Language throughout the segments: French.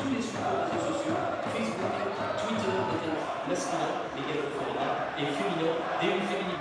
tous les supports réseaux sociaux, Facebook, Twitter, notamment masculin, mais également féminin, et féminin, DU féminin.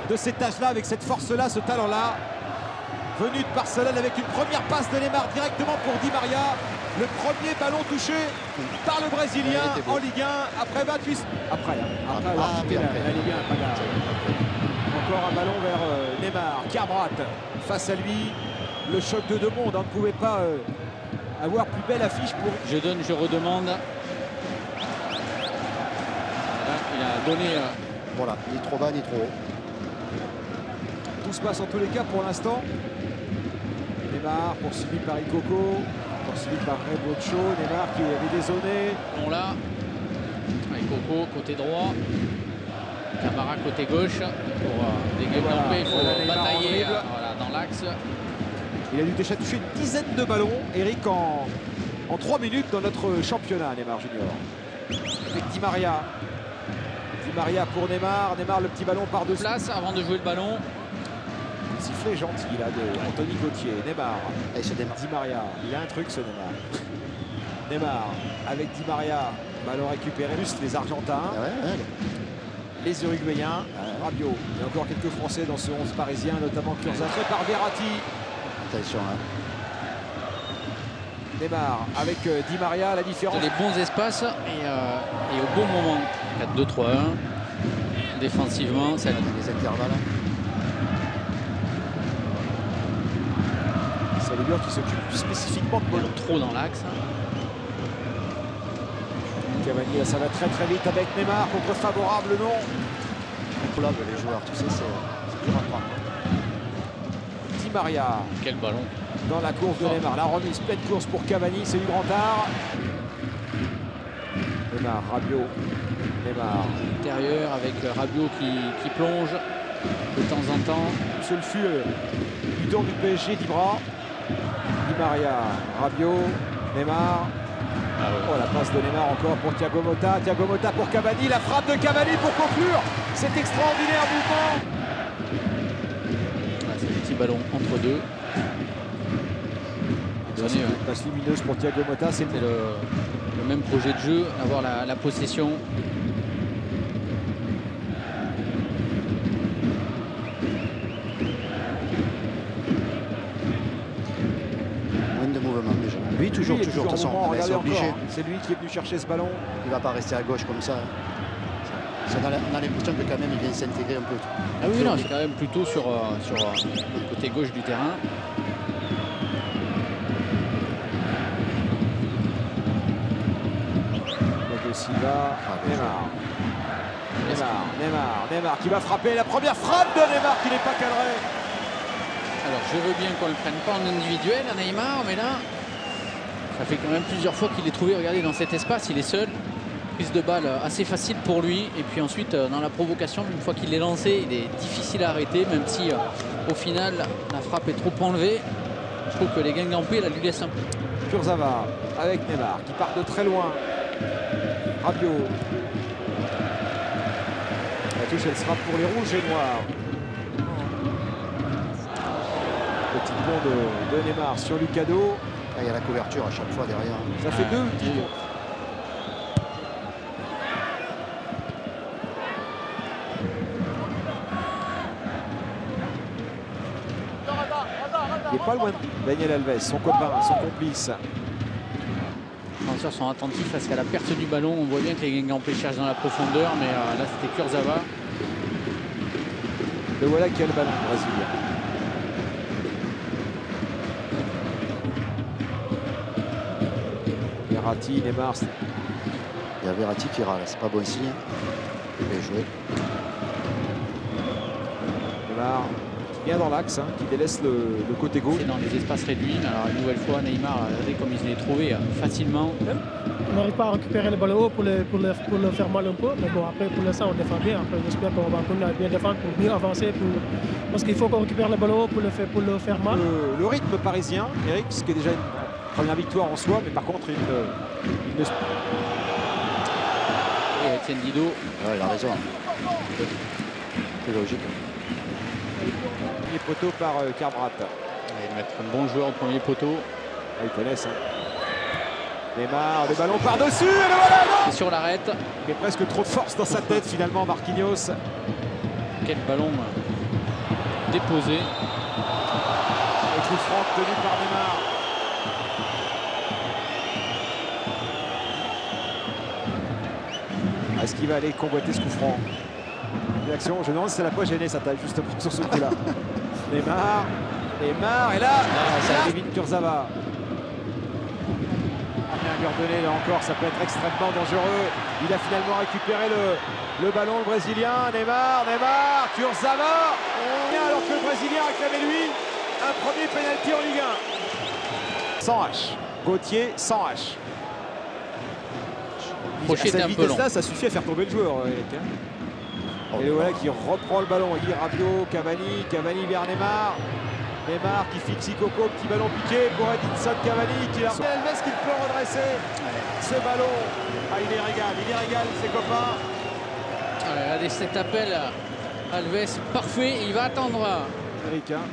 De cet âge-là, avec cette force-là, ce talent-là, venu de Barcelone avec une première passe de Neymar directement pour Di Maria. Le premier ballon touché par le Brésilien en Ligue 1 après 28. Après avoir quitté la Ligue 1. Encore un ballon vers Neymar qui abrate face à lui. Le choc de deux mondes, on ne pouvait pas avoir plus belle affiche pour... Je donne, je redemande. Là, il a donné... Voilà, ni trop bas ni trop haut. Tout se passe en tous les cas pour l'instant. Neymar poursuivi par Ikoko, poursuivi par Rebocho. Neymar qui avait dézonné. Bon là, Ikoko côté droit, Camara côté gauche. Pour dégamper, il faut batailler voilà, dans l'axe. Il a dû déjà toucher une dizaine de ballons, Eric, en 3 minutes dans notre championnat, Neymar Junior. Avec Di Maria. Di Maria pour Neymar. Neymar, le petit ballon par-dessus. Place avant de jouer le ballon. Sifflet gentil là de Anthony Gauthier. Neymar. Et c'est Di Maria. Il a un truc ce Neymar. Neymar avec Di Maria. Ballon récupéré. Plus les Argentins. Les Uruguayens. Rabiot. Il y a encore quelques Français dans ce 11 parisien, notamment Kurzawa par Verratti. Attention, hein. Neymar avec Di Maria, la différence. Les bons espaces et au bon moment. 4-2-3-1. Défensivement, ça... Les intervalles. C'est les joueurs qui s'occupent spécifiquement de ballon. Trop dans l'axe. Cavani, ça va très vite avec Neymar. Contre favorable, non. Les joueurs, tu sais, c'est dur à prendre. Di Maria. Quel ballon. Dans la course de Neymar. La remise, pleine course pour Cavani. C'est du grand art. Neymar, Rabiot. Neymar. Intérieur avec Rabiot qui plonge de temps en temps. Ce le fut leader du PSG, Dibra. Di Maria, Rabiot, Neymar. Oh, la passe de Neymar encore pour Thiago Motta. Thiago Motta pour Cavani. La frappe de Cavani pour conclure cet extraordinaire mouvement. C'est un petit ballon entre deux. Une passe lumineuse pour Thiago Motta. C'était le même projet de jeu, avoir la possession. Moins de mouvement déjà. Oui, toujours. De toute façon, c'est obligé. C'est lui qui est venu chercher ce ballon. Il ne va pas rester à gauche comme ça. On a l'impression que quand même il vient s'intégrer un peu. Ah oui, non, c'est quand même plutôt sur le côté gauche du terrain. Silva, Neymar qui va frapper. La première frappe de Neymar qui n'est pas cadrée. Alors je veux bien qu'on ne le prenne pas en individuel à Neymar, mais là, ça fait quand même plusieurs fois qu'il est trouvé. Regardez, dans cet espace, il est seul. Prise de balle assez facile pour lui. Et puis ensuite, dans la provocation, une fois qu'il est lancé, il est difficile à arrêter, même si au final, la frappe est trop enlevée. Je trouve que les Guingampais, là, lui laissent un peu. Kurzawa avec Neymar qui part de très loin. Rabiot. La touche, elle sera pour les rouges et noirs. Petit pont de Neymar sur Lucado. Là, il y a la couverture à chaque fois derrière. Ça fait deux petits ponts. Il n'est pas loin de Daniel Alves, son copain, son complice. Les défenseurs sont attentifs parce qu'à la perte du ballon, on voit bien que les Guingampais cherchent dans la profondeur, mais là c'était Kurzawa. Le voilà qui a le ballon brésilien. Verratti, Neymar. Il y a Verratti qui râle, c'est pas bon signe. Bien joué. Neymar bien dans l'axe, hein, qui délaisse le côté gauche. C'est dans les espaces réduits. Alors une nouvelle fois, Neymar, regardez comme il les trouvé facilement. On n'arrive pas à récupérer le ballon haut pour le faire mal un peu. Mais bon, après, pour l'instant, on défend bien. Après, j'espère qu'on va continuer à bien défendre pour mieux avancer. Parce qu'il faut qu'on récupère le ballon haut pour le faire mal. Le rythme parisien, Eric, ce qui est déjà une première victoire en soi, mais par contre, une... Et Etienne Didot. Ouais, il a raison. C'est logique. Premier poteau par Carbrat. Et mettre un bon joueur au premier poteau. Ah, ils connaissent. Hein. Neymar, le ballon par-dessus, et le voilà, non. Et sur l'arrête. Il y a presque trop de force dans sa tête finalement, Marquinhos. Quel ballon déposé. Et coup franc tenu par Neymar. Est-ce qu'il va aller convoiter ce coup franc? L'action, je me demande si ça l'a pas gêné sa taille justement sur ce coup-là. Neymar, et là, ça élimine Kurzawa. Bien Gordonné, là encore, ça peut être extrêmement dangereux. Il a finalement récupéré le ballon, le Brésilien. Neymar, Kurzawa. Alors que le Brésilien réclamait lui un premier pénalty en Ligue 1. Sans H. Gauthier, sans H. Crochet était un peu long. Là, ça suffit à faire tomber le joueur, Eric. Et voilà qui reprend le ballon. Il Rabiot, Cavani vers Neymar. Neymar qui fixe Coco, petit ballon piqué pour Edinson Cavani qui a Alves qui peut redresser ce ballon. Ah, il les régale ses copains. Regardez cet appel à Alves, parfait, il va attendre. Eric, hein.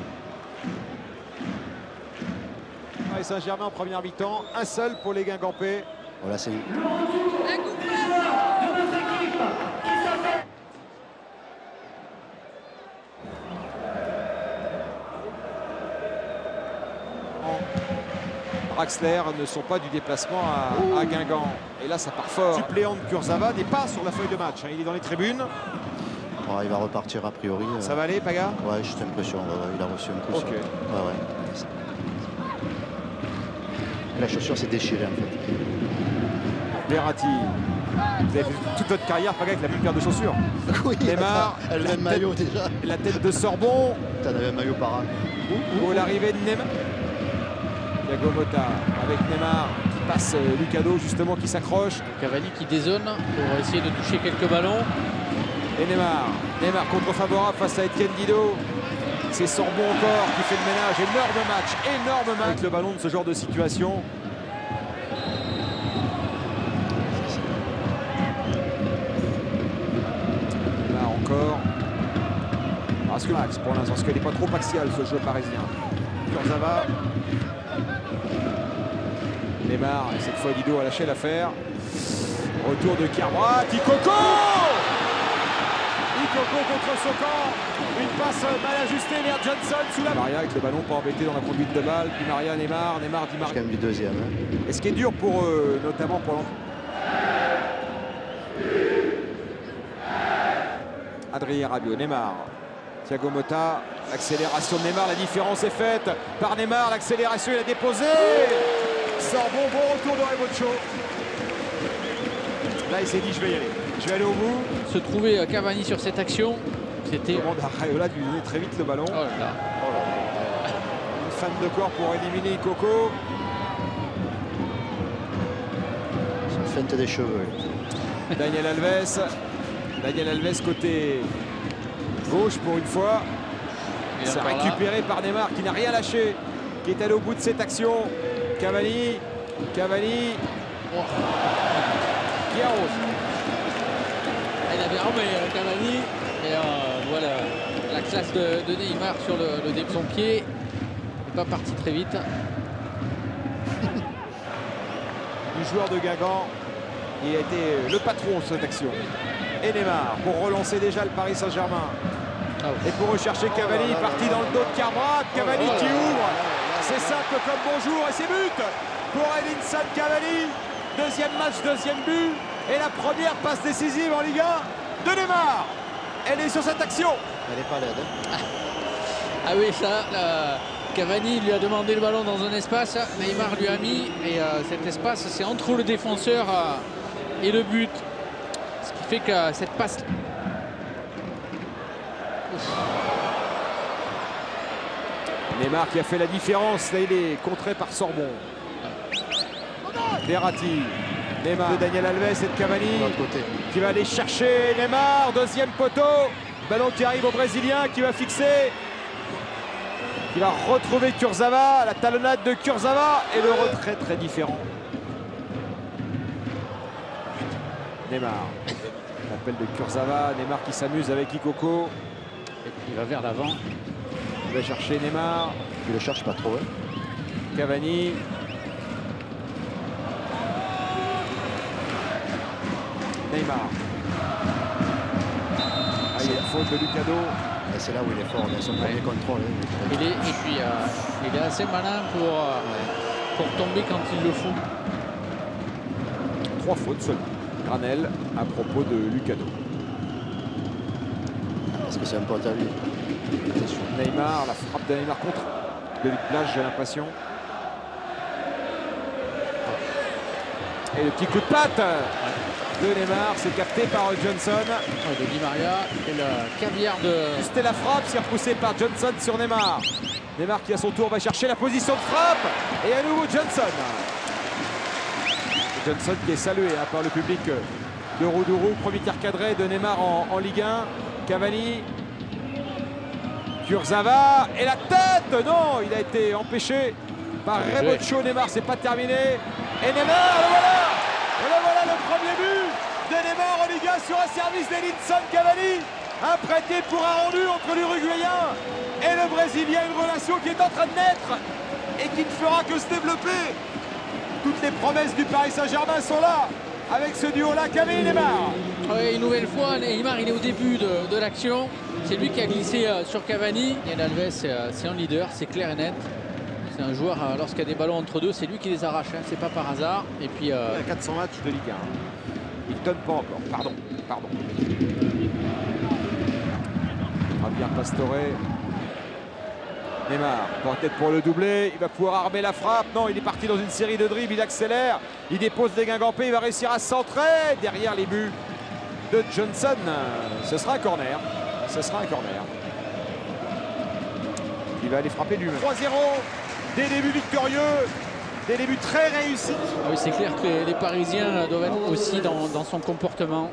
Paris Saint-Germain en première mi-temps, un seul pour les Guingampais. Voilà, c'est... Draxler ne sont pas du déplacement à Guingamp. Et là, ça part fort. Suppléant de Kurzawa n'est pas sur la feuille de match. Hein. Il est dans les tribunes. Oh, il va repartir a priori. Ça va aller, Paga? Ouais, j'ai l'impression. Il a reçu un coup. Ok. Ouais. La chaussure s'est déchirée en fait. Verratti. Vous avez fait toute votre carrière, Paga, avec la même paire de chaussures. Oui, Neymar, le même maillot déjà. La tête de Sorbon. T'en avais un maillot par an. Où l'arrivée de Neymar. Thiago Motta avec Neymar qui passe Lucado justement qui s'accroche. Cavani qui dézone pour essayer de toucher quelques ballons. Et Neymar contre-favorable face à Etienne Didot. C'est Sorbon encore qui fait le ménage. Énorme match avec le ballon de ce genre de situation. Neymar encore. Parce que Max pour l'instant, parce qu'elle n'est pas trop axial ce jeu parisien. Kurzawa. Neymar, et cette fois Didot a lâché l'affaire. Retour de Carbrat, Ikoko contre son camp. Une passe mal ajustée vers Johnson sous la Maria avec le ballon pas embêté dans la conduite de balle. Di Maria, Neymar, Di Maria. C'est quand même du deuxième. Hein. Et ce qui est dur pour eux, notamment pour Adrien Rabiot, Neymar. Thiago Motta, l'accélération de Neymar, la différence est faite par Neymar, l'accélération il a déposé. Sorbon, bon retour de Rebocho. Là il s'est dit je vais y aller, je vais aller au bout. Se trouver Cavani sur cette action, c'était... On demande à Raiola de lui donner très vite le ballon. Oh là là. Une fan de corps pour éliminer Coco. C'est une feinte des cheveux. Daniel Alves côté gauche pour une fois. C'est récupéré par Neymar qui n'a rien lâché, qui est allé au bout de cette action. Cavani qui arrose. Il avait armé Cavani. Et voilà la classe de Neymar sur le début de son pied. Il n'est pas parti très vite. Du joueur de Guingamp qui a été le patron de cette action. Et Neymar pour relancer déjà le Paris Saint-Germain. Et pour rechercher Cavani, parti dans le dos de Carbrat. Cavani qui ouvre. C'est simple comme bonjour et c'est but pour Edinson Cavani. Deuxième match, deuxième but. Et la première passe décisive en Ligue 1 de Neymar. Elle est sur cette action. Elle n'est pas laide. Hein. Ah oui, ça, Cavani lui a demandé le ballon dans un espace. Neymar lui a mis. Et cet espace, c'est entre le défenseur et le but. Ce qui fait que cette passe... Neymar qui a fait la différence. Là, il est contré par Sorbon. Verratti. Neymar de Daniel Alves et de Cavani De l'autre côté. qui va aller chercher Neymar. Deuxième poteau. Ballon qui arrive au Brésilien qui va fixer. Qui va retrouver Kurzawa. La talonnade de Kurzawa et le retrait très différent. Neymar. L'appel de Kurzawa. Neymar qui s'amuse avec Ikoko. Et puis il va vers l'avant. Il va chercher Neymar. Il le cherche pas trop. Hein. Cavani. Neymar. Ah, il y a une faute de Lucado. Et c'est là où il est fort. Il a son premier contrôle. Hein. Et puis il est assez malin pour tomber quand il le faut. 3 fautes seulement. Granel à propos de Lucado. Est-ce que c'est un pote à lui? Attention. Neymar, la frappe de Neymar contre de Plage, j'ai l'impression. Et le petit coup de patte de Neymar, c'est capté par Johnson. Ouais, de Di Maria et le caviar de... C'était la frappe, c'est repoussé par Johnson sur Neymar. Neymar qui à son tour va chercher la position de frappe. Et à nouveau Johnson. Johnson qui est salué par le public de Roudourou. Premier tir cadré de Neymar en Ligue 1. Cavani. Kurzawa. Et la tête. Non, il a été empêché par Rebocho. Neymar, c'est pas terminé. Et Neymar, le voilà. Voilà le premier but de Neymar en Ligue 1 sur un service d'Edinson Cavani. Un prêté pour un rendu entre l'Uruguayen et le Brésilien. Une relation qui est en train de naître et qui ne fera que se développer. Toutes les promesses du Paris Saint-Germain sont là avec ce duo-là, Cavani et Neymar. Oui, une nouvelle fois, Neymar, il est au début de l'action. C'est lui qui a glissé sur Cavani. Et Alves, c'est un leader, c'est clair et net. C'est un joueur, lorsqu'il y a des ballons entre deux, c'est lui qui les arrache. Hein. C'est pas par hasard. Et puis, Il y a 400 matchs de Ligue 1. Il ne donne pas encore. Pardon. Javier Pastore. Neymar, peut-être pour le doubler, il va pouvoir armer la frappe. Non, il est parti dans une série de dribbles, il accélère, il dépose des Guingampé, il va réussir à centrer derrière les buts de Johnson. Ce sera un corner. Il va aller frapper lui-même. 3-0, des débuts victorieux, des débuts très réussis. ah oui, c'est clair que les Parisiens doivent être aussi dans son comportement.